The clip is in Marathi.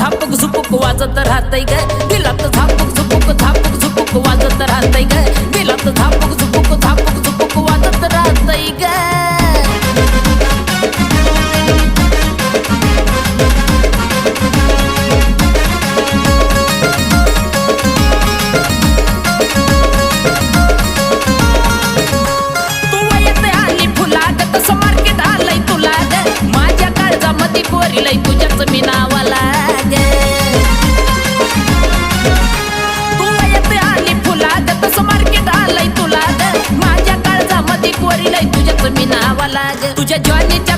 झापक झुपुक वाजत राहतय ग, दिलात झापक झुपुक वाजत राहतय ग, दिलात झापक झुपुक वाजत राहतय ग. लय तुझ्याच मी नावाला ग, तू येते आली फुला ग, तसं मार्केट आलंय तुला ग, माझ्या काळजामध्ये कोरी लय तुझ्याच मी नावाला ग. तुझ्या ज्वानीच्या